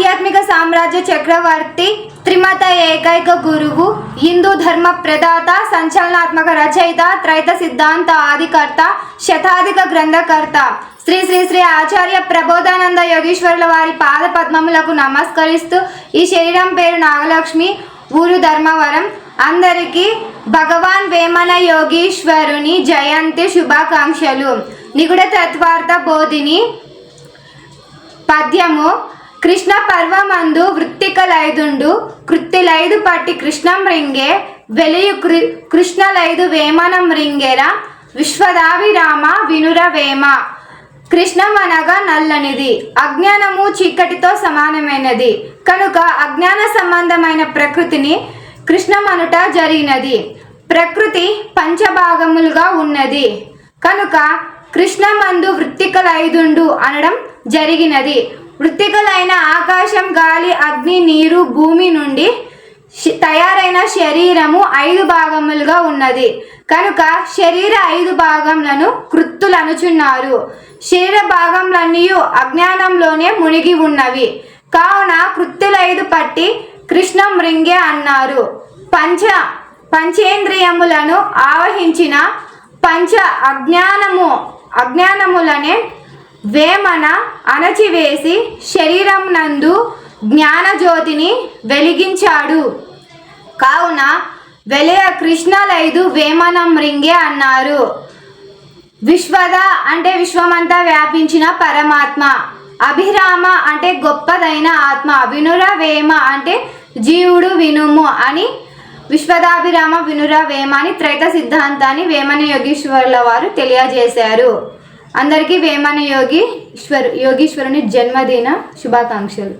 ఆధ్యాత్మిక సామ్రాజ్య చక్రవర్తి, త్రిమత ఏకైక గురువు, హిందూ ధర్మ ప్రదాత, సంచలనాత్మక రచయిత, త్రైత సిద్ధాంత ఆదికర్త, శతాధిక గ్రంథకర్త శ్రీ శ్రీ శ్రీ ఆచార్య ప్రబోధానంద యోగీశ్వరుల వారి పాద పద్మములకు నమస్కరిస్తూ ఈ శరీరం పేరు నాగలక్ష్మి, ఊరు ధర్మవరం. అందరికీ భగవాన్ వేమన యోగీశ్వరుని జయంతి శుభాకాంక్షలు. నిగుడ తత్వార్థ బోధిని పద్యము. కృష్ణ పర్వమందు వృత్తికలైదుండు, కృత్తిలైదు పట్టి కృష్ణం రింగే, వెలియు కృష్ణలైదు వేమనం రింగెర, విశ్వదాభిరామ వినుర వేమ. కృష్ణం అనగా నల్లనిది, అజ్ఞానము చీకటితో సమానమైనది కనుక అజ్ఞాన సంబంధమైన ప్రకృతిని కృష్ణమనుట జరిగినది. ప్రకృతి పంచభాగములుగా ఉన్నది కనుక కృష్ణమందు వృత్తికలైదుండు అనడం జరిగినది. వృత్తికలైన ఆకాశం, గాలి, అగ్ని, నీరు, భూమి నుండి తయారైన శరీరము 5 భాగములుగా ఉన్నది కనుక శరీర 5 భాగములను కృత్తులనుచున్నారు. శరీర భాగములన్నీ అజ్ఞానంలోనే మునిగి ఉన్నవి కావున కృత్తులైదు పట్టి కృష్ణం రింగే అన్నారు. పంచేంద్రియములను ఆవహించిన పంచ అజ్ఞానములనే వేమన అణచివేసి శరీరం నందు జ్ఞానజ్యోతిని వెలిగించాడు కావున వెలయ కృష్ణలైదు వేమనం రింగే అన్నారు. విశ్వద అంటే విశ్వమంతా వ్యాపించిన పరమాత్మ, అభిరామ అంటే గొప్పదైన ఆత్మ, వినుర వేమ అంటే జీవుడు వినుము అని విశ్వదాభిరామ వినుర వేమ అని త్రైత సిద్ధాంతాన్ని వేమన యోగీశ్వరుల వారు తెలియజేశారు. అందరికీ వేమన యోగీశ్వరుని జన్మదిన శుభాకాంక్షలు.